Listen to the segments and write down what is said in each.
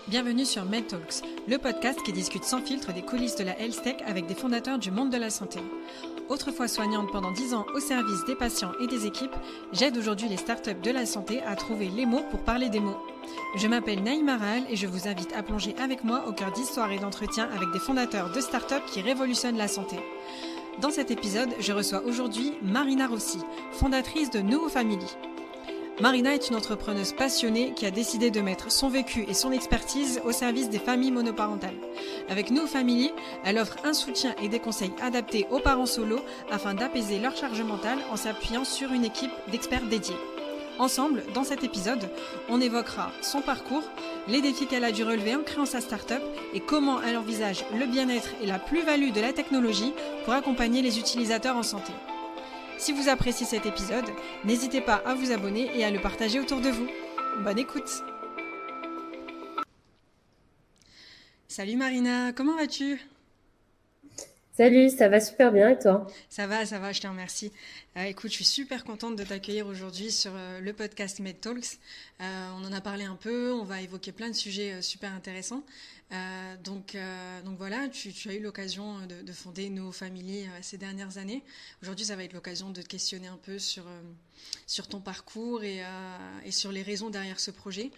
Bienvenue sur MedTalks, le podcast qui discute sans filtre des coulisses de la health tech avec des fondateurs du monde de la santé. Autrefois soignante pendant 10 ans au service des patients et des équipes, j'aide aujourd'hui les startups de la santé à trouver les mots pour parler des mots. Je m'appelle Naïma Rahal et je vous invite à plonger avec moi au cœur d'histoires et d'entretiens avec des fondateurs de startups qui révolutionnent la santé. Dans cet épisode, je reçois aujourd'hui Marina Rossi, fondatrice de Nuo Family. Marina est une entrepreneuse passionnée qui a décidé de mettre son vécu et son expertise au service des familles monoparentales. Avec Nuo Family, elle offre un soutien et des conseils adaptés aux parents solos afin d'apaiser leur charge mentale en s'appuyant sur une équipe d'experts dédiés. Ensemble, dans cet épisode, on évoquera son parcours, les défis qu'elle a dû relever en créant sa start-up et comment elle envisage le bien-être et la plus-value de la technologie pour accompagner les utilisateurs en santé. Si vous appréciez cet épisode, n'hésitez pas à vous abonner et à le partager autour de vous. Bonne écoute! Salut Marina, comment vas-tu? Salut, ça va super bien et toi? Ça va, je te remercie. Écoute, je suis super contente de t'accueillir aujourd'hui sur le podcast MedTalks. On en a parlé un peu, on va évoquer plein de sujets super intéressants. Donc voilà, tu as eu l'occasion de fonder Nuo Family ces dernières années. Aujourd'hui, ça va être l'occasion de te questionner un peu sur ton parcours et sur les raisons derrière ce projet.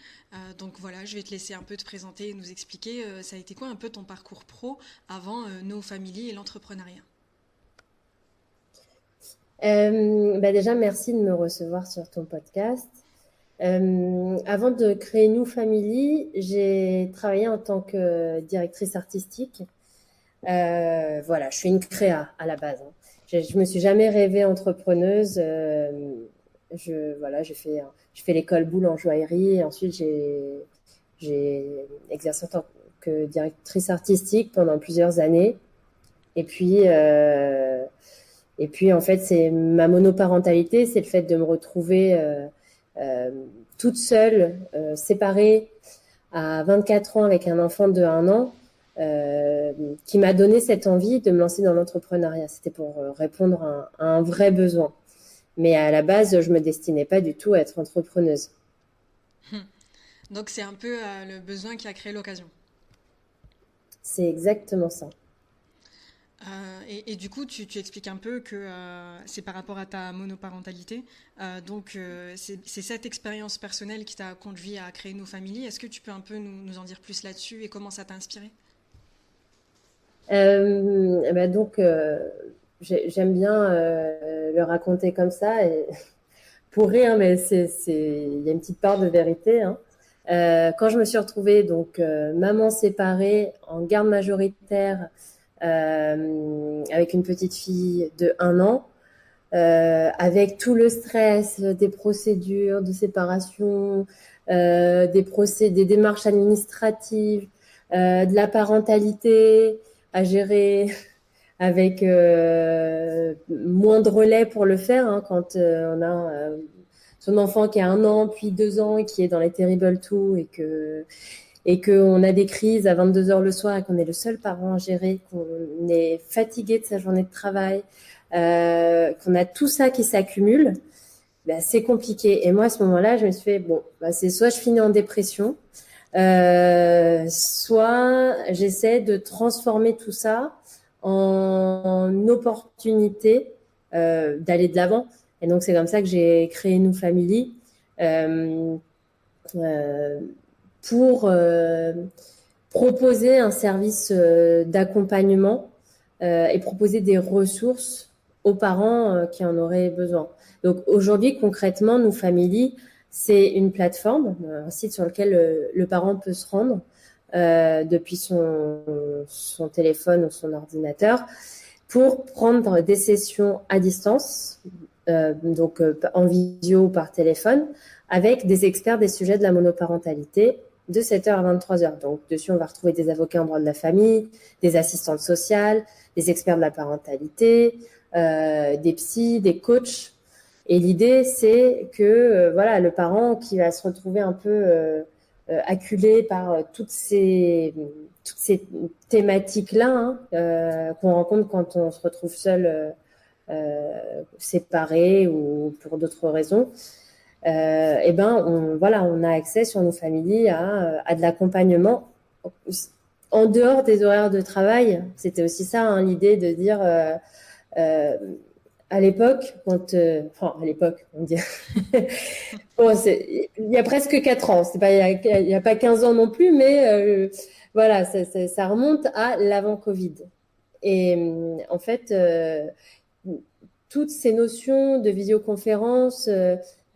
Donc voilà, je vais te laisser un peu te présenter et nous expliquer ça a été quoi un peu ton parcours pro avant Nuo Family et l'entrepreneuriat. Déjà, merci de me recevoir sur ton podcast. Avant de créer New Family, j'ai travaillé en tant que directrice artistique. Voilà, je suis une créa à la base, hein. Je me suis jamais rêvée entrepreneuse. J'ai fait l'école Boulle en joaillerie et ensuite j'ai exercé en tant que directrice artistique pendant plusieurs années. Et puis, en fait, c'est ma monoparentalité, c'est le fait de me retrouver euh, toute seule, séparée à 24 ans avec un enfant de 1 an, qui m'a donné cette envie de me lancer dans l'entrepreneuriat. C'était pour répondre à un vrai besoin. Mais à la base, je me destinais pas du tout à être entrepreneuse. Donc c'est un peu le besoin qui a créé l'occasion. C'est exactement ça. Et du coup, tu expliques un peu que c'est par rapport à ta monoparentalité. C'est cette expérience personnelle qui t'a conduit à créer Nuo Family. Est-ce que tu peux un peu nous en dire plus là-dessus et comment ça t'a inspiré? J'aime bien le raconter comme ça et pour rire, mais il y a une petite part de vérité, hein. Quand je me suis retrouvée maman séparée en garde majoritaire avec une petite fille de 1 an, avec tout le stress des procédures de séparation, des démarches administratives, de la parentalité à gérer avec moins de relais pour le faire, hein, quand on a son enfant qui a 1 an, puis 2 ans, et qui est dans les terrible two, et qu'on a des crises à 22 heures le soir et qu'on est le seul parent à gérer, qu'on est fatigué de sa journée de travail, qu'on a tout ça qui s'accumule, c'est compliqué. Et moi, à ce moment-là, je me suis fait, c'est soit je finis en dépression, soit j'essaie de transformer tout ça en opportunité d'aller de l'avant. Et donc, c'est comme ça que j'ai créé Nuo Family. Pour proposer un service d'accompagnement et proposer des ressources aux parents qui en auraient besoin. Donc aujourd'hui, concrètement, Nuo Family, c'est une plateforme, un site sur lequel le parent peut se rendre depuis son téléphone ou son ordinateur pour prendre des sessions à distance, en visio ou par téléphone, avec des experts des sujets de la monoparentalité de 7h à 23h. Donc, dessus, on va retrouver des avocats en droit de la famille, des assistantes sociales, des experts de la parentalité, des psys, des coachs. Et l'idée, c'est que le parent qui va se retrouver un peu acculé par toutes ces thématiques-là, hein, qu'on rencontre quand on se retrouve seul, séparé ou pour d'autres raisons, eh ben, on a accès sur nos familles à de l'accompagnement en dehors des horaires de travail. C'était aussi ça, hein, l'idée de dire euh, à l'époque, à l'époque, on dit, bon, il y a presque 4 ans, c'est pas, il y a pas 15 ans non plus, mais voilà, ça remonte à l'avant-Covid. Et en fait, toutes ces notions de visioconférence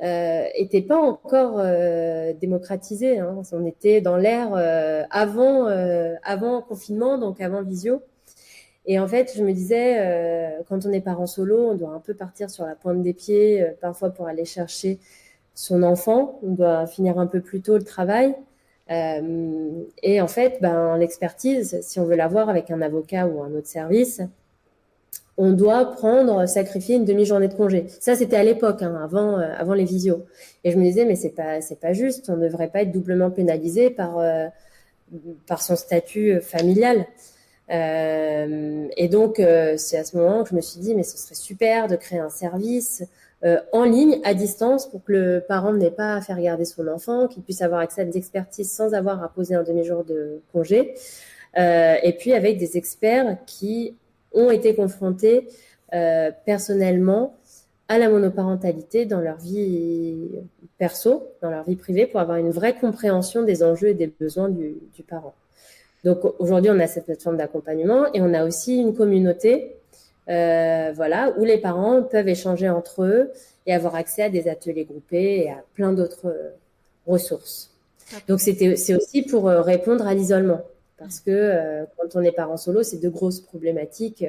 n'étaient pas encore démocratisées, hein. On était dans l'ère avant confinement, donc avant visio. Et en fait, je me disais, quand on est parent solo, on doit un peu partir sur la pointe des pieds, parfois pour aller chercher son enfant. On doit finir un peu plus tôt le travail. Et en fait, l'expertise, si on veut l'avoir avec un avocat ou un autre service, on doit sacrifier une demi-journée de congé. Ça, c'était à l'époque, hein, avant les visios. Et je me disais, mais c'est pas juste. On ne devrait pas être doublement pénalisé par son statut familial. Et donc, c'est à ce moment que je me suis dit, mais ce serait super de créer un service en ligne, à distance, pour que le parent n'ait pas à faire garder son enfant, qu'il puisse avoir accès à des expertises sans avoir à poser un demi-jour de congé. Et puis avec des experts qui ont été confrontés personnellement à la monoparentalité dans leur vie perso, dans leur vie privée, pour avoir une vraie compréhension des enjeux et des besoins du parent. Donc aujourd'hui, on a cette plateforme d'accompagnement et on a aussi une communauté où les parents peuvent échanger entre eux et avoir accès à des ateliers groupés et à plein d'autres ressources. Donc c'est aussi pour répondre à l'isolement. Parce que quand on est parent solo, c'est 2 grosses problématiques.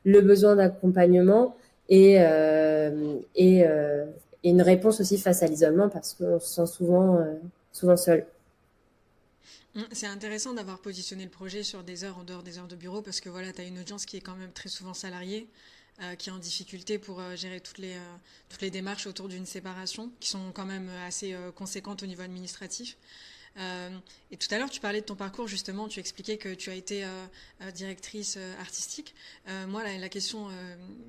Le besoin d'accompagnement et une réponse aussi face à l'isolement parce qu'on se sent souvent seul. C'est intéressant d'avoir positionné le projet sur des heures en dehors des heures de bureau parce que voilà, tu as une audience qui est quand même très souvent salariée, qui est en difficulté pour gérer toutes les démarches autour d'une séparation, qui sont quand même assez conséquentes au niveau administratif. Et tout à l'heure, tu parlais de ton parcours, justement, tu expliquais que tu as été directrice artistique. Moi, la question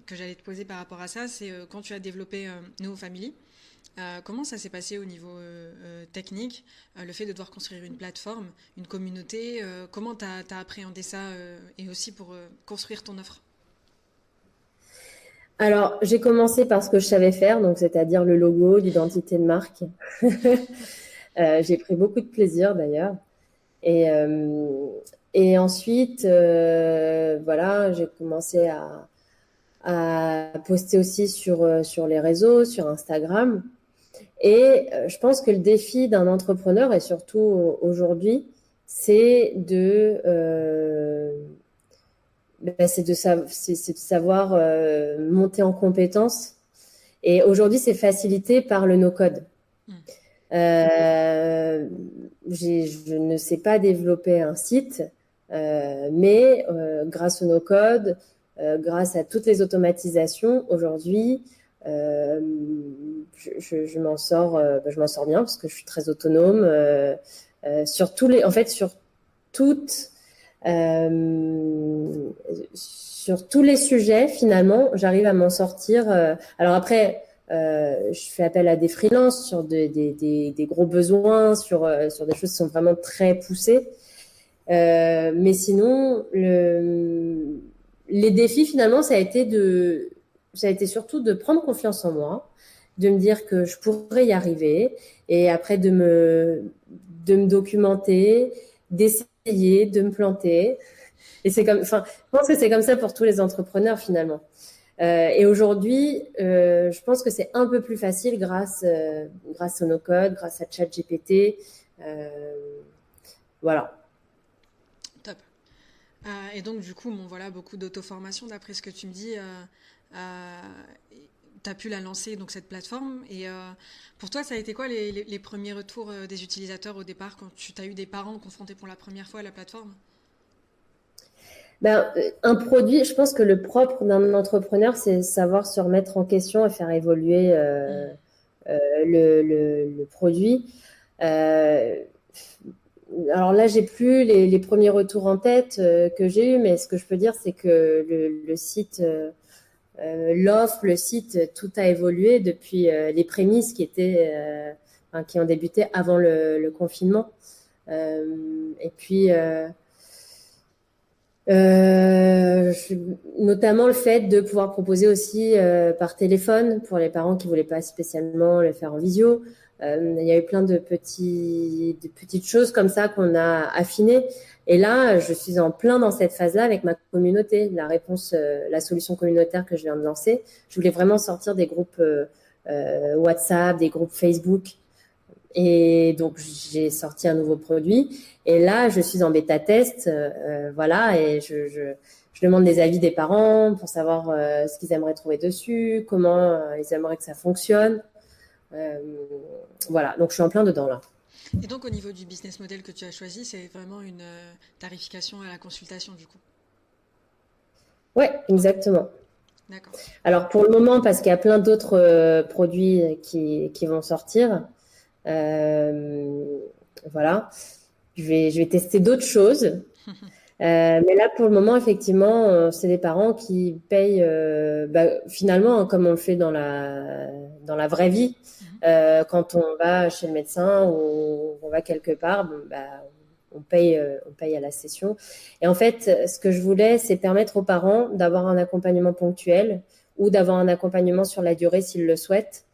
que j'allais te poser par rapport à ça, c'est quand tu as développé Neo Family, comment ça s'est passé au niveau technique, le fait de devoir construire une plateforme, une communauté, comment tu as appréhendé ça et aussi pour construire ton offre? Alors, j'ai commencé par ce que je savais faire, donc c'est-à-dire le logo, l'identité de marque. J'ai pris beaucoup de plaisir d'ailleurs. Et, et ensuite, j'ai commencé à poster aussi sur les réseaux, sur Instagram. Et je pense que le défi d'un entrepreneur, et surtout aujourd'hui, c'est de savoir monter en compétences. Et aujourd'hui, c'est facilité par le no-code. Je ne sais pas développer un site, mais grâce au no-code, grâce à toutes les automatisations, aujourd'hui, je m'en sors bien parce que je suis très autonome sur toutes sur tous les sujets. Finalement, j'arrive à m'en sortir. Alors après, je fais appel à des freelances sur des gros besoins, sur des choses qui sont vraiment très poussées. Mais sinon, les défis finalement, ça a été surtout de prendre confiance en moi, de me dire que je pourrais y arriver, et après de me documenter, d'essayer, de me planter. Et je pense que c'est comme ça pour tous les entrepreneurs finalement. Et aujourd'hui, je pense que c'est un peu plus facile grâce au no-code, grâce à ChatGPT. Voilà. Top. Et donc, du coup, voilà, beaucoup d'auto-formation, d'après ce que tu me dis. Tu as pu la lancer, donc cette plateforme. Et pour toi, ça a été quoi les premiers retours des utilisateurs au départ, quand tu as eu des parents confrontés pour la première fois à la plateforme? Un produit, je pense que le propre d'un entrepreneur, c'est savoir se remettre en question et faire évoluer le produit. Alors là, j'ai plus les premiers retours en tête que j'ai eu, mais ce que je peux dire, c'est que le site l'offre, le site, tout a évolué depuis les prémices qui ont débuté avant le confinement. Et puis, notamment le fait de pouvoir proposer aussi par téléphone pour les parents qui voulaient pas spécialement le faire en visio. Il y a eu plein de petites choses comme ça qu'on a affinées. Et là, je suis en plein dans cette phase-là avec ma communauté. La solution communautaire que je viens de lancer, je voulais vraiment sortir des groupes WhatsApp, des groupes Facebook. Et donc, j'ai sorti un nouveau produit. Et là, je suis en bêta test, voilà, et je demande des avis des parents pour savoir ce qu'ils aimeraient trouver dessus, comment ils aimeraient que ça fonctionne. Voilà, donc je suis en plein dedans là. Et donc, au niveau du business model que tu as choisi, c'est vraiment une tarification à la consultation, du coup. Ouais, exactement. D'accord. Alors pour le moment, parce qu'il y a plein d'autres produits qui vont sortir, euh, voilà, je vais tester d'autres choses. Mais là, pour le moment, effectivement, c'est des parents qui payent, finalement, hein, comme on le fait dans la vraie vie. Mhm. Quand on va chez le médecin ou on va quelque part, bon, on paye à la session. Et en fait, ce que je voulais, c'est permettre aux parents d'avoir un accompagnement ponctuel ou d'avoir un accompagnement sur la durée s'ils le souhaitent.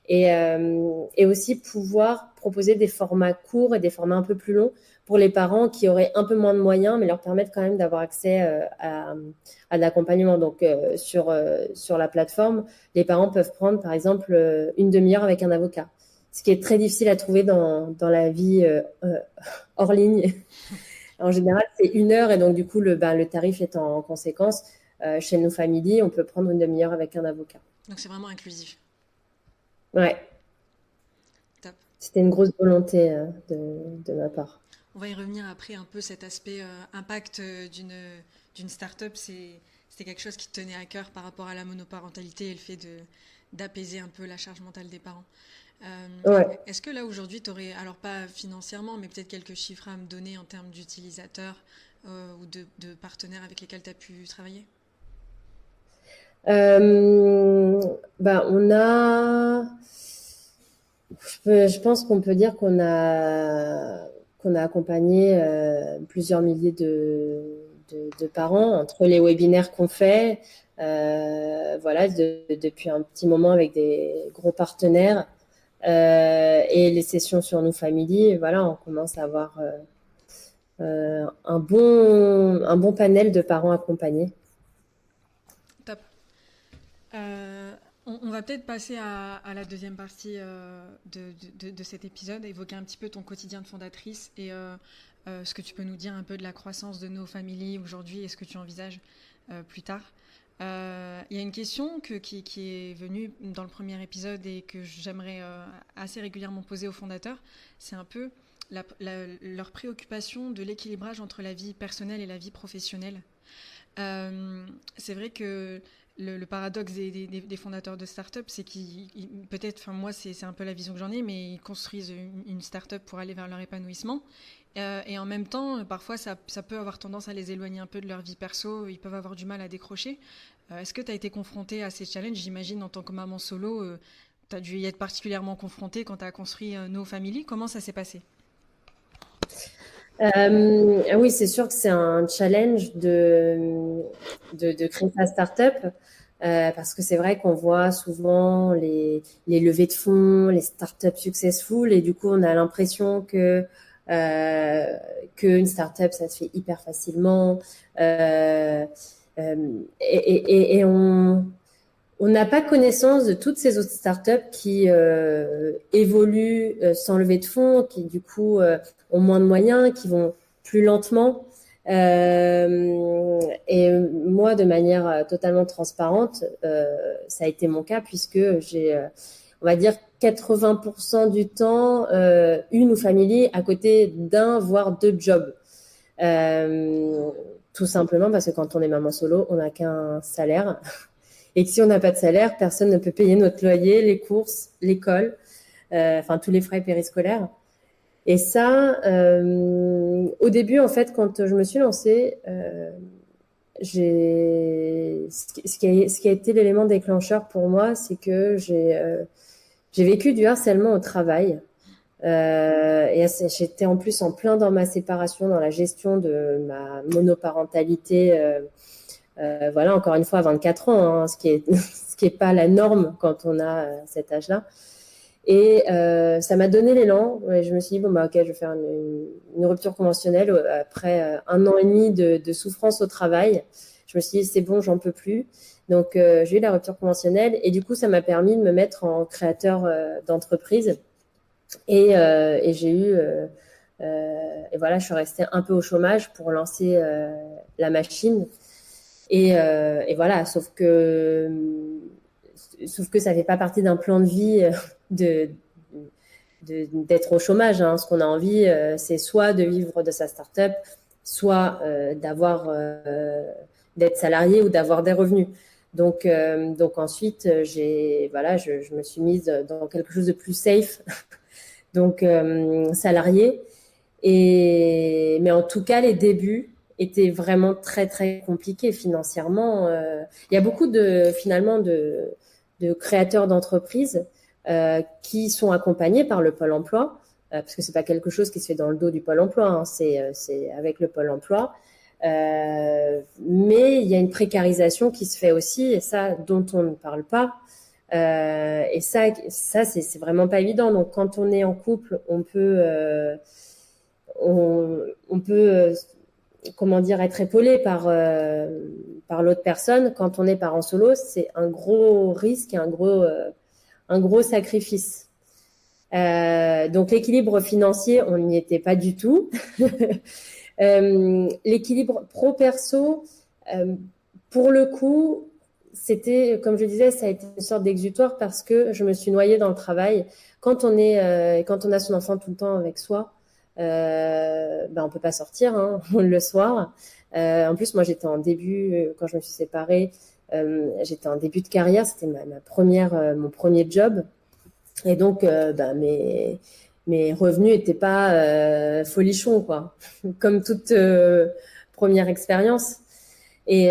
Et aussi pouvoir proposer des formats courts et des formats un peu plus longs pour les parents qui auraient un peu moins de moyens, mais leur permettre quand même d'avoir accès à de l'accompagnement. Donc, sur la plateforme, les parents peuvent prendre, par exemple, une demi-heure avec un avocat, ce qui est très difficile à trouver dans la vie hors ligne. En général, c'est 1 heure et donc, du coup, le tarif est en conséquence. Chez nos familles, on peut prendre une demi-heure avec un avocat. Donc, c'est vraiment inclusif. Ouais, Top. c'était une grosse volonté de ma part. On va y revenir après un peu cet aspect impact d'une start-up. C'était quelque chose qui te tenait à cœur par rapport à la monoparentalité et le fait d'apaiser un peu la charge mentale des parents. Ouais. Est-ce que là aujourd'hui tu aurais, alors pas financièrement, mais peut-être quelques chiffres à me donner en termes d'utilisateurs ou de partenaires avec lesquels tu as pu travailler? On a, je pense qu'on peut dire qu'on a accompagné plusieurs milliers de parents entre les webinaires qu'on fait, voilà, depuis un petit moment avec des gros partenaires et les sessions sur nos familles. Voilà, on commence à avoir un bon panel de parents accompagnés. Top. On va peut-être passer à la deuxième partie de cet épisode, évoquer un petit peu ton quotidien de fondatrice et ce que tu peux nous dire un peu de la croissance de nos familles aujourd'hui et ce que tu envisages plus tard. Il y a une question qui est venue dans le premier épisode et que j'aimerais assez régulièrement poser aux fondateurs. C'est un peu leur préoccupation de l'équilibrage entre la vie personnelle et la vie professionnelle. C'est vrai que le paradoxe des fondateurs de start-up, c'est qu'ils, peut-être, enfin moi c'est un peu la vision que j'en ai, mais ils construisent une start-up pour aller vers leur épanouissement. Et en même temps, parfois ça peut avoir tendance à les éloigner un peu de leur vie perso, ils peuvent avoir du mal à décrocher. Est-ce que tu as été confronté à ces challenges? J'imagine en tant que maman solo, tu as dû y être particulièrement confronté quand tu as construit No Family. Comment ça s'est passé? Oui, c'est sûr que c'est un challenge de créer sa start-up parce que c'est vrai qu'on voit souvent les levées de fonds, les start-up successful et du coup, on a l'impression qu'une start-up, ça se fait hyper facilement et on n'a pas connaissance de toutes ces autres startups qui évoluent sans lever de fonds, qui du coup ont moins de moyens, qui vont plus lentement. Et moi, de manière totalement transparente, ça a été mon cas puisque j'ai, on va dire, 80% du temps, une ou famille à côté d'un, voire deux jobs. Tout simplement parce que quand on est maman solo, on n'a qu'un salaire. Et que si on n'a pas de salaire, personne ne peut payer notre loyer, les courses, l'école, enfin tous les frais périscolaires. Et ça, au début, en fait, quand je me suis lancée, ce qui a été l'élément déclencheur pour moi, c'est que j'ai vécu du harcèlement au travail. Et j'étais en plus en plein dans ma séparation, dans la gestion de ma monoparentalité. Voilà, encore une fois, à 24 ans, hein, ce qui est pas la norme quand on a cet âge-là. Et ça m'a donné l'élan. Et je me suis dit, bon, bah, ok, je vais faire une rupture conventionnelle après 1 an et demi de souffrance au travail. Je me suis dit, c'est bon, j'en peux plus. Donc, j'ai eu la rupture conventionnelle. Et du coup, ça m'a permis de me mettre en créateur d'entreprise. Et j'ai eu... et voilà, je suis restée un peu au chômage pour lancer la machine. Et voilà, sauf que ça fait pas partie d'un plan de vie d'être au chômage. Hein. Ce qu'on a envie, c'est soit de vivre de sa start-up, soit d'être salarié ou d'avoir des revenus. Donc ensuite, je me suis mise dans quelque chose de plus safe, donc salarié. Mais en tout cas, les débuts étaient vraiment très très compliqués financièrement. Il y a beaucoup finalement de créateurs d'entreprises qui sont accompagnés par le Pôle emploi, parce que c'est pas quelque chose qui se fait dans le dos du Pôle emploi, hein, c'est avec le Pôle emploi. Mais il y a une précarisation qui se fait aussi, et ça dont on ne parle pas. Et ça c'est vraiment pas évident. Donc quand on est en couple, on peut comment dire, être épaulé par l'autre personne. Quand on est parent solo, c'est un gros risque et un gros sacrifice. Donc l'équilibre financier, on n'y était pas du tout. L'équilibre pro-perso, pour le coup, c'était, comme je disais, ça a été une sorte d'exutoire parce que je me suis noyée dans le travail. Quand on a son enfant tout le temps avec soi, on peut pas sortir le soir. En plus, moi, j'étais en début, quand je me suis séparée, j'étais en début de carrière. C'était mon premier job. Et donc, mes revenus étaient pas folichons, quoi, comme toute première expérience. Et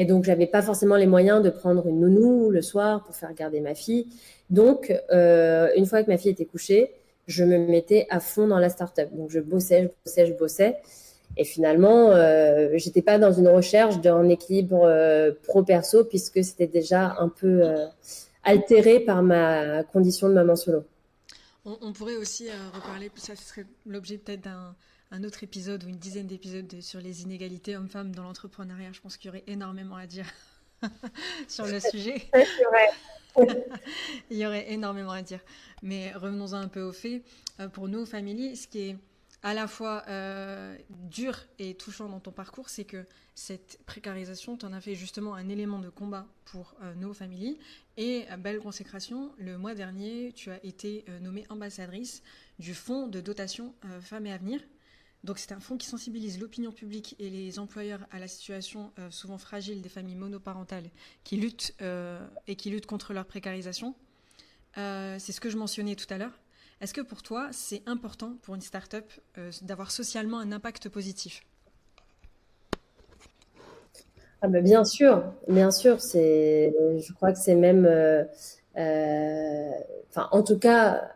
donc, j'avais pas forcément les moyens de prendre une nounou le soir pour faire garder ma fille. Donc, une fois que ma fille était couchée, je me mettais à fond dans la start-up. Donc, je bossais. Et finalement, j'étais pas dans une recherche d'un équilibre pro-perso puisque c'était déjà un peu altéré par ma condition de maman solo. On pourrait aussi reparler, ça serait l'objet peut-être d'un autre épisode ou une dizaine d'épisodes sur les inégalités hommes-femmes dans l'entrepreneuriat. Je pense qu'il y aurait énormément à dire sur le sujet. C'est vrai. Il y aurait énormément à dire. Mais revenons un peu aux faits. Pour nous, familles, ce qui est à la fois dur et touchant dans ton parcours, c'est que cette précarisation, tu en as fait justement un élément de combat pour nos familles. Et belle consécration, le mois dernier, tu as été nommée ambassadrice du fonds de dotation Femmes et Avenir. Donc c'est un fonds qui sensibilise l'opinion publique et les employeurs à la situation souvent fragile des familles monoparentales qui luttent contre leur précarisation. C'est ce que je mentionnais tout à l'heure. Est-ce que pour toi, c'est important pour une start-up d'avoir socialement un impact positif ? Ah ben bien sûr. Je crois que c'est même, en tout cas,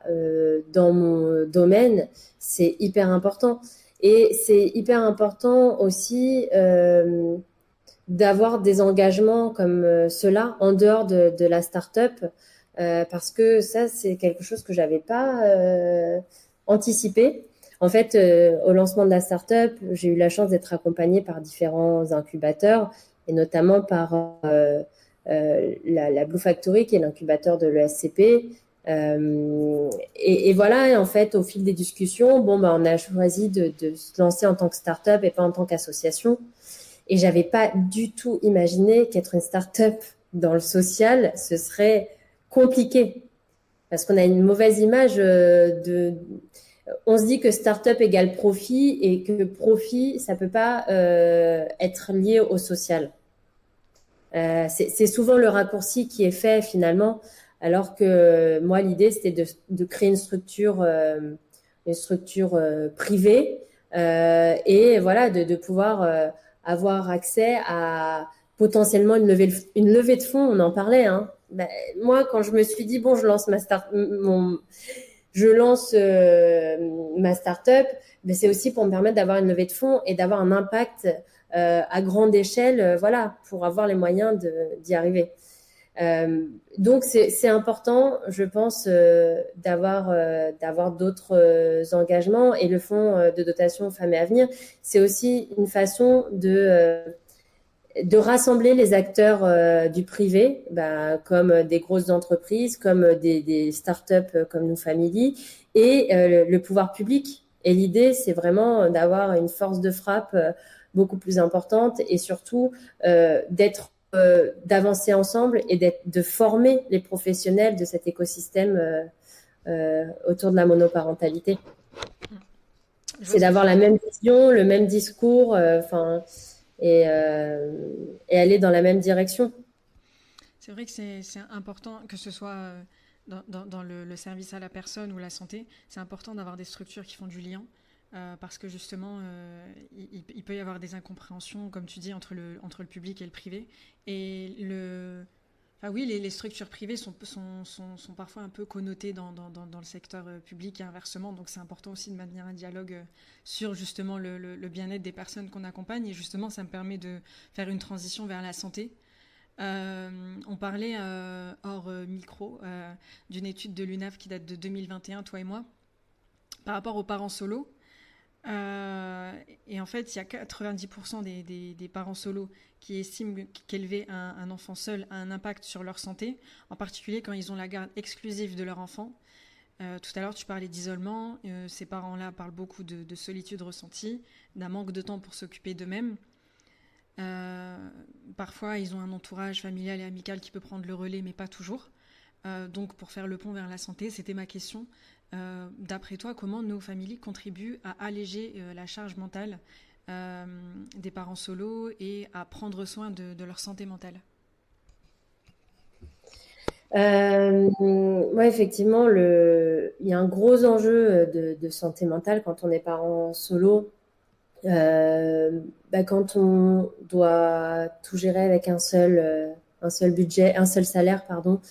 dans mon domaine, c'est hyper important. Et c'est hyper important aussi d'avoir des engagements comme ceux-là en dehors de la start-up. Parce que ça, c'est quelque chose que j'avais pas anticipé. En fait, au lancement de la startup, j'ai eu la chance d'être accompagnée par différents incubateurs et notamment par la Blue Factory, qui est l'incubateur de l'ESCP. Et voilà, et en fait, au fil des discussions, on a choisi de se lancer en tant que startup et pas en tant qu'association. Et j'avais pas du tout imaginé qu'être une startup dans le social, ce serait compliqué parce qu'on a une mauvaise image on se dit que start-up égale profit et que profit ça peut pas être lié au social. C'est souvent le raccourci qui est fait finalement, alors que moi l'idée c'était de créer une structure privée et voilà de pouvoir avoir accès à potentiellement une levée de fonds. On en parlait, hein. Ben, moi, quand je me suis dit, bon, je lance ma start-up, mais c'est aussi pour me permettre d'avoir une levée de fonds et d'avoir un impact à grande échelle, voilà, pour avoir les moyens d'y arriver. Donc c'est important, je pense, d'avoir d'autres engagements, et le fonds de dotation Femmes et Avenir, c'est aussi une façon de rassembler les acteurs du privé, comme des grosses entreprises, comme des startups comme Nous Family, et le pouvoir public. Et l'idée, c'est vraiment d'avoir une force de frappe beaucoup plus importante, et surtout d'avancer ensemble et de former les professionnels de cet écosystème autour de la monoparentalité. C'est d'avoir la même vision, le même discours, et aller dans la même direction. C'est vrai que c'est important, que ce soit dans le service à la personne ou la santé, c'est important d'avoir des structures qui font du lien, parce que justement, il peut y avoir des incompréhensions, comme tu dis, entre le public et le privé. Et oui, les structures privées sont parfois un peu connotées dans le secteur public et inversement. Donc c'est important aussi de maintenir un dialogue sur justement le bien-être des personnes qu'on accompagne. Et justement, ça me permet de faire une transition vers la santé. On parlait hors micro d'une étude de l'UNAF qui date de 2021, toi et moi, par rapport aux parents solos. Et en fait, il y a 90% des parents solos qui estiment qu'élever un enfant seul a un impact sur leur santé, en particulier quand ils ont la garde exclusive de leur enfant. Tout à l'heure, tu parlais d'isolement. Ces parents-là parlent beaucoup de solitude ressentie, d'un manque de temps pour s'occuper d'eux-mêmes. Parfois, ils ont un entourage familial et amical qui peut prendre le relais, mais pas toujours. Donc, pour faire le pont vers la santé, c'était ma question. D'après toi, comment nos familles contribuent à alléger la charge mentale des parents solos et à prendre soin de leur santé mentale? Ouais, effectivement, il y a un gros enjeu de santé mentale quand on est parent solo. Quand on doit tout gérer avec un seul budget, un seul salaire, pardon,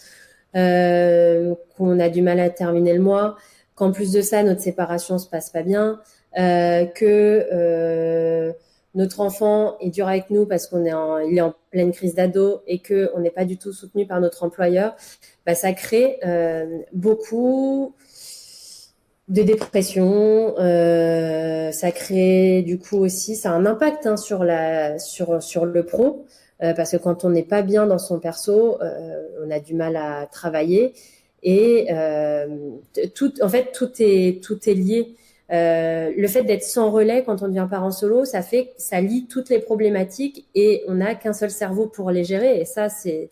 qu'on a du mal à terminer le mois, qu'en plus de ça, notre séparation se passe pas bien, que notre enfant est dur avec nous parce il est en pleine crise d'ado et que on n'est pas du tout soutenu par notre employeur, ça crée beaucoup de dépression, ça crée du coup aussi, ça a un impact sur le pro, parce que quand on n'est pas bien dans son perso, on a du mal à travailler, et tout est lié. Le fait d'être sans relais quand on devient parent solo, ça lie toutes les problématiques, et on n'a qu'un seul cerveau pour les gérer, et ça c'est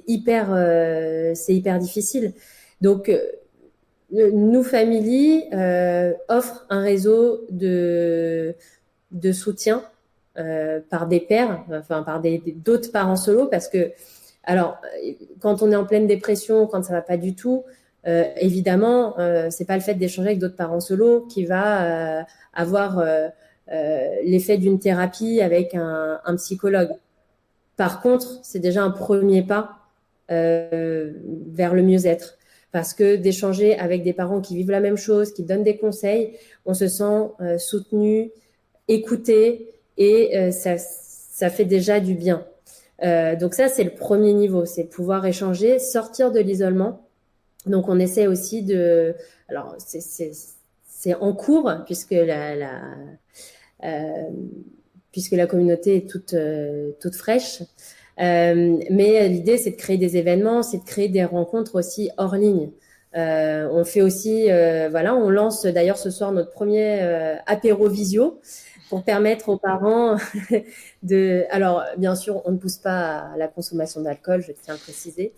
hyper difficile. Donc Nous Family offre un réseau de soutien par des pairs, par d'autres parents solos, parce que, alors, quand on est en pleine dépression, quand ça va pas du tout, évidemment, c'est pas le fait d'échanger avec d'autres parents solos qui va avoir l'effet d'une thérapie avec un psychologue. Par contre, c'est déjà un premier pas vers le mieux-être. Parce que d'échanger avec des parents qui vivent la même chose, qui donnent des conseils, on se sent soutenu, écouté, et ça fait déjà du bien. Donc ça, c'est le premier niveau, c'est pouvoir échanger, sortir de l'isolement. Donc on essaie aussi alors c'est en cours, puisque la communauté est toute fraîche. Mais l'idée, c'est de créer des événements, c'est de créer des rencontres aussi hors ligne. On fait aussi, on lance d'ailleurs ce soir notre premier apéro visio pour permettre aux parents alors bien sûr, on ne pousse pas à la consommation d'alcool, je tiens à le préciser.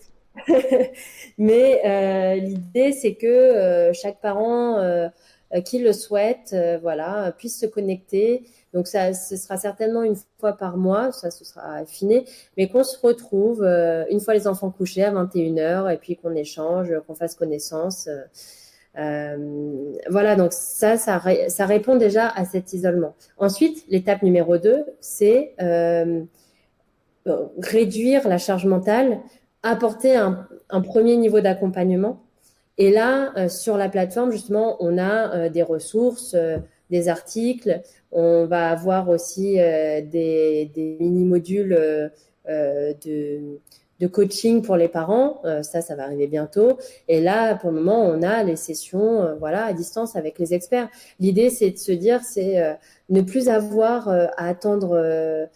Mais l'idée, c'est que chaque parent qui le souhaite, puisse se connecter. Donc ce sera certainement une fois par mois, ça ce sera affiné, mais qu'on se retrouve une fois les enfants couchés à 21h, et puis qu'on échange, qu'on fasse connaissance. Voilà, donc ça répond déjà à cet isolement. Ensuite, l'étape numéro 2, c'est réduire la charge mentale, apporter un premier niveau d'accompagnement. Et là, sur la plateforme, justement, on a des ressources, des articles. On va avoir aussi des mini-modules de coaching pour les parents. Ça va arriver bientôt. Et là, pour le moment, on a les sessions voilà, à distance avec les experts. L'idée, c'est de se dire, c'est ne plus avoir à attendre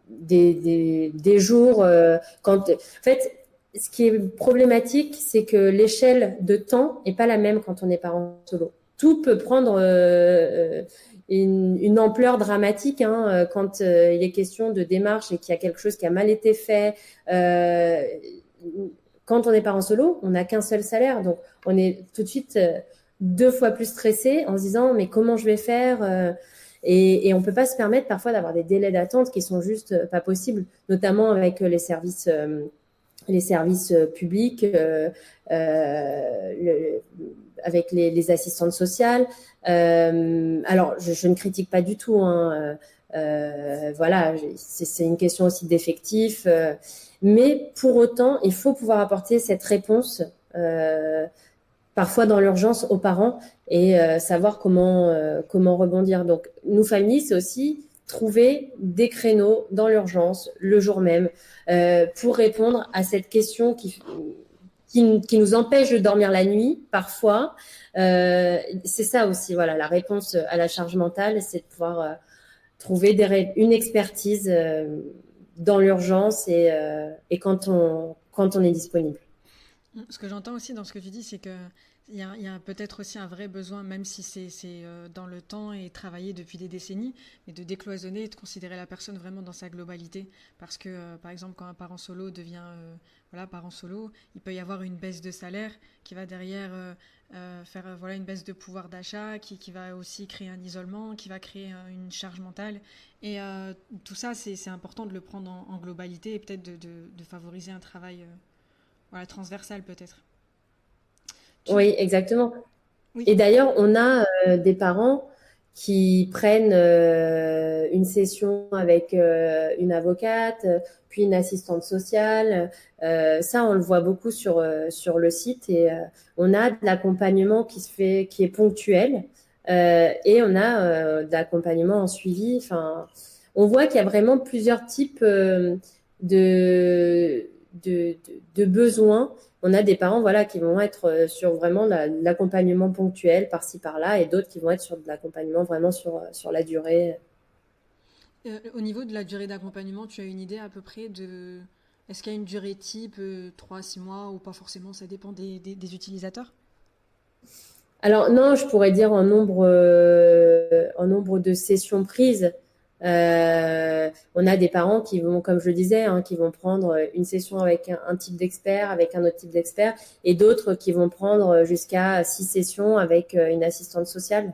des jours quand en fait ce qui est problématique c'est que l'échelle de temps est pas la même quand on est parent solo. Tout peut prendre une ampleur dramatique hein, quand il est question de démarche et qu'il y a quelque chose qui a mal été fait. Quand on est parent solo, on n'a qu'un seul salaire, donc on est tout de suite 2 fois plus stressé en se disant mais comment je vais faire et on peut pas se permettre parfois d'avoir des délais d'attente qui sont juste pas possibles, notamment avec les services publics, avec les assistantes sociales. Alors, je ne critique pas du tout. Hein, voilà, c'est une question aussi d'effectifs. Mais pour autant, il faut pouvoir apporter cette réponse, parfois dans l'urgence, aux parents et savoir comment rebondir. Donc, Nous Familles, c'est aussi trouver des créneaux dans l'urgence, le jour même, pour répondre à cette question qui nous empêche de dormir la nuit, parfois. C'est ça aussi, voilà, la réponse à la charge mentale, c'est de pouvoir trouver une expertise dans l'urgence et quand on est disponible. Ce que j'entends aussi dans ce que tu dis, c'est que il y a peut-être aussi un vrai besoin, même si c'est dans le temps et travaillé depuis des décennies, mais de décloisonner et de considérer la personne vraiment dans sa globalité. Parce que, par exemple, quand un parent solo devient voilà, parent solo, il peut y avoir une baisse de salaire qui va derrière faire voilà, une baisse de pouvoir d'achat, qui va aussi créer un isolement, qui va créer une charge mentale. Et tout ça, c'est important de le prendre en globalité et peut-être de favoriser un travail voilà, transversal peut-être. Oui, exactement. Oui. Et d'ailleurs, on a des parents qui prennent une session avec une avocate, puis une assistante sociale. Ça, on le voit beaucoup sur le site et on a de l'accompagnement qui est ponctuel et on a de l'accompagnement en suivi. Enfin, on voit qu'il y a vraiment plusieurs types de, de besoins. On a des parents voilà, qui vont être sur vraiment l'accompagnement ponctuel par-ci par-là et d'autres qui vont être sur de l'accompagnement vraiment sur la durée. Au niveau de la durée d'accompagnement, tu as une idée à peu près de... Est-ce qu'il y a une durée type, 3 à 6 mois, ou pas forcément, ça dépend des utilisateurs? Alors non, je pourrais dire en nombre de sessions prises. On a des parents qui vont, comme je le disais, hein, qui vont prendre une session avec un type d'expert, avec un autre type d'expert, et d'autres qui vont prendre jusqu'à 6 sessions avec une assistante sociale,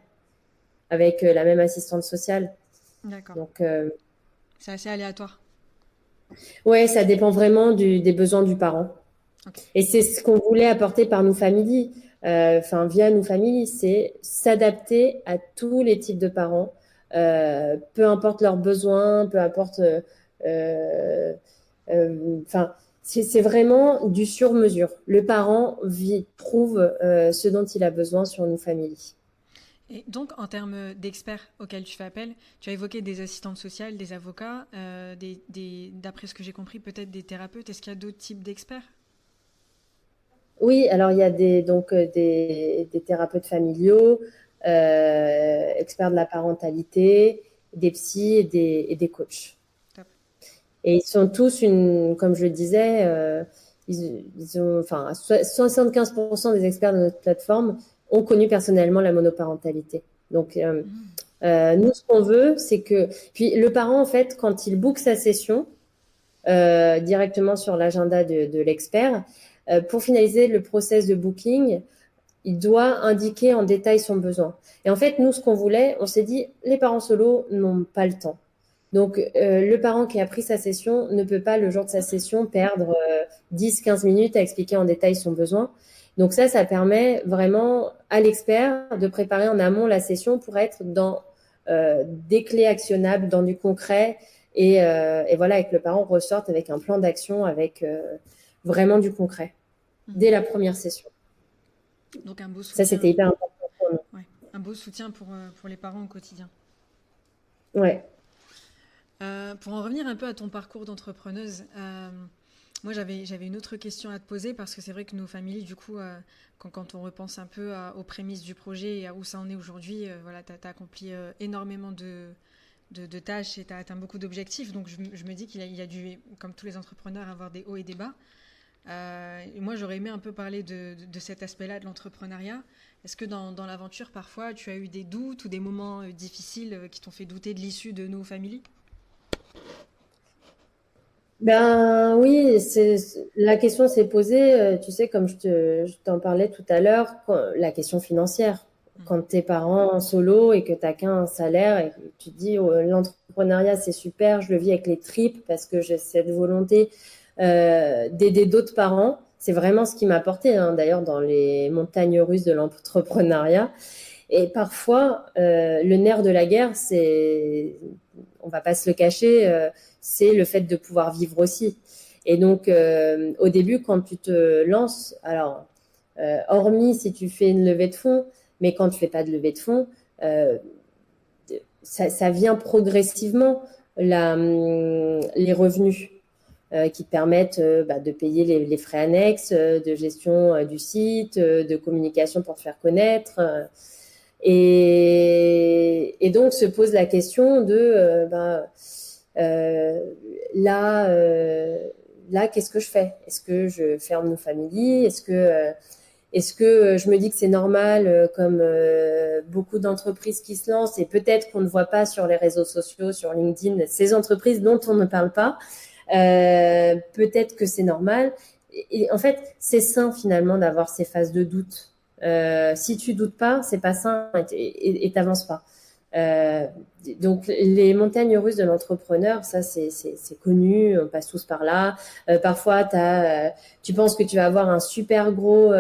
avec la même assistante sociale. D'accord. Donc, C'est assez aléatoire. ouais, ça dépend vraiment des besoins du parent. Ok. Et c'est ce qu'on voulait apporter par Nous Family, enfin via Nous Family, c'est s'adapter à tous les types de parents, peu importe leurs besoins, peu importe, enfin c'est vraiment du sur-mesure. Le parent trouve ce dont il a besoin sur Nous Family. Et donc, en termes d'experts auxquels tu fais appel, tu as évoqué des assistantes sociales, des avocats, d'après ce que j'ai compris, peut-être des thérapeutes. Est-ce qu'il y a d'autres types d'experts? Oui, alors il y a des thérapeutes familiaux, experts de la parentalité, des psys et des coachs. Top. Et ils sont tous comme je le disais, ils ont, enfin, 75% des experts de notre plateforme ont connu personnellement la monoparentalité. Donc, nous, ce qu'on veut, c'est que, puis le parent, en fait, quand il book sa session directement sur l'agenda de l'expert, pour finaliser le process de booking, il doit indiquer en détail son besoin. Et en fait, nous, ce qu'on voulait, on s'est dit, les parents solos n'ont pas le temps. Donc, le parent qui a pris sa session ne peut pas, le jour de sa session, perdre 10-15 minutes à expliquer en détail son besoin. Donc ça permet vraiment à l'expert de préparer en amont la session pour être dans des clés actionnables, dans du concret, et voilà, et que le parent ressorte avec un plan d'action, avec vraiment du concret, dès la première session. Donc un beau soutien. Ça, c'était hyper important pour nous. Ouais, un beau soutien pour les parents au quotidien. Ouais. Pour en revenir un peu à ton parcours d'entrepreneuse, moi j'avais une autre question à te poser parce que c'est vrai que nos familles, du coup, quand on repense un peu aux prémices du projet et à où ça en est aujourd'hui, voilà, tu as accompli énormément de tâches et tu as atteint beaucoup d'objectifs. Donc je me dis qu'il y a dû, comme tous les entrepreneurs, avoir des hauts et des bas. Et moi j'aurais aimé un peu parler de cet aspect-là de l'entrepreneuriat. Est-ce que dans l'aventure, parfois, tu as eu des doutes ou des moments difficiles qui t'ont fait douter de l'issue de nos familles? Ben oui, la question s'est posée, tu sais, comme je t'en parlais tout à l'heure, la question financière. Quand t'es parent en solo et que t'as qu'un salaire et que tu te dis, oh, l'entrepreneuriat c'est super, je le vis avec les tripes parce que j'ai cette volonté d'aider d'autres parents. C'est vraiment ce qui m'a porté, hein, d'ailleurs, dans les montagnes russes de l'entrepreneuriat. Et parfois, le nerf de la guerre, on va pas se le cacher, c'est le fait de pouvoir vivre aussi. Et donc, au début, quand tu te lances, alors, hormis si tu fais une levée de fonds, mais quand tu fais pas de levée de fonds, ça vient progressivement les revenus qui te permettent de payer les frais annexes, de gestion du site, de communication pour te faire connaître. Et donc se pose la question de là, qu'est-ce que je fais? Est-ce que je ferme nos familles? Est-ce que je me dis que c'est normal, comme beaucoup d'entreprises qui se lancent, et peut-être qu'on ne voit pas sur les réseaux sociaux, sur LinkedIn, ces entreprises dont on ne parle pas, peut-être que c'est normal. Et en fait, c'est sain finalement d'avoir ces phases de doute. Si tu doutes pas, c'est pas sain et t'avances pas. Donc les montagnes russes de l'entrepreneur, ça c'est connu, on passe tous par là. Parfois tu penses que tu vas avoir un super gros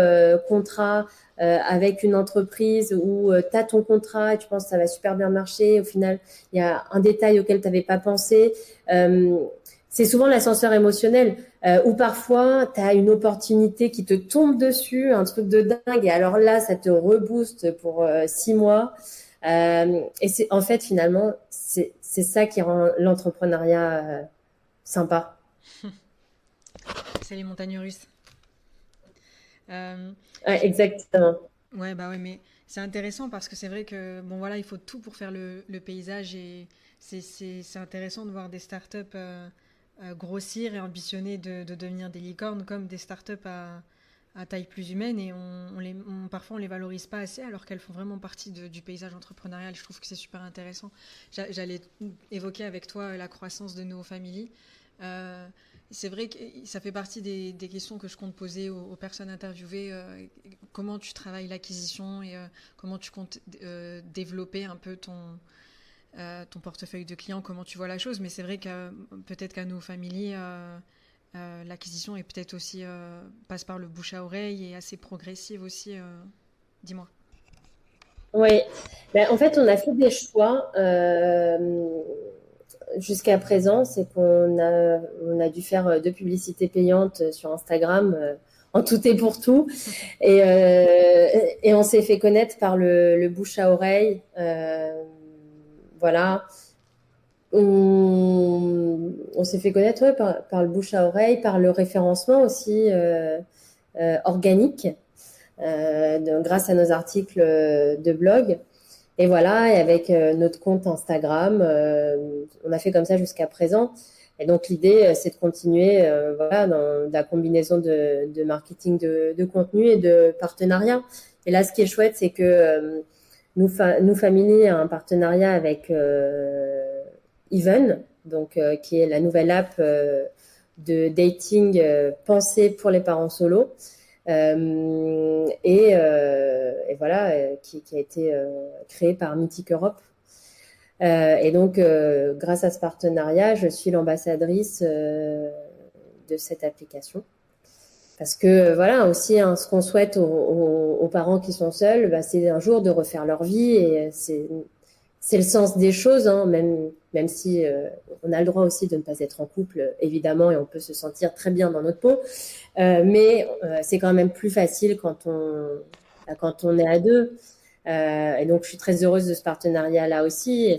contrat avec une entreprise où tu as ton contrat et tu penses que ça va super bien marcher. Au final, il y a un détail auquel tu n'avais pas pensé. C'est souvent l'ascenseur émotionnel où parfois tu as une opportunité qui te tombe dessus, un truc de dingue, et alors là ça te rebooste pour 6 mois. Et c'est en fait finalement c'est ça qui rend l'entrepreneuriat sympa. C'est les montagnes russes. Euh, Ouais, exactement. ouais, bah ouais, mais c'est intéressant parce que c'est vrai que, bon voilà, il faut tout pour faire le paysage et c'est intéressant de voir des startups grossir et ambitionner de devenir des licornes comme des startups à taille plus humaine et parfois on les valorise pas assez alors qu'elles font vraiment partie du paysage entrepreneurial. Je trouve que c'est super intéressant. J'allais évoquer avec toi la croissance de nos familles. Euh, c'est vrai que ça fait partie des questions que je compte poser aux personnes interviewées. Comment tu travailles l'acquisition et comment tu comptes développer un peu ton portefeuille de clients, comment tu vois la chose. Mais c'est vrai que peut-être qu'à nos familles, l'acquisition est peut-être aussi passe par le bouche à oreille et assez progressive aussi. Dis-moi. Oui, ben, en fait, on a fait des choix jusqu'à présent, c'est on a dû faire deux publicités payantes sur Instagram en tout et pour tout, et on s'est fait connaître par le bouche à oreille, voilà. On s'est fait connaître par le bouche à oreille, par le référencement aussi organique, grâce à nos articles de blog. Et voilà, et avec notre compte Instagram, on a fait comme ça jusqu'à présent. Et donc l'idée, c'est de continuer voilà, dans la combinaison de marketing de contenu et de partenariat. Et là, ce qui est chouette, c'est que nous Family a un partenariat avec Even, donc qui est la nouvelle app de dating pensée pour les parents solos. Et voilà, qui a été créé par Mythic Europe. Et donc, grâce à ce partenariat, je suis l'ambassadrice de cette application. Parce que voilà, aussi, hein, ce qu'on souhaite aux parents qui sont seuls, bah, c'est un jour de refaire leur vie et c'est le sens des choses, hein, même si on a le droit aussi de ne pas être en couple, évidemment, et on peut se sentir très bien dans notre peau. Mais c'est quand même plus facile quand on est à deux. Et donc, je suis très heureuse de ce partenariat-là aussi. Et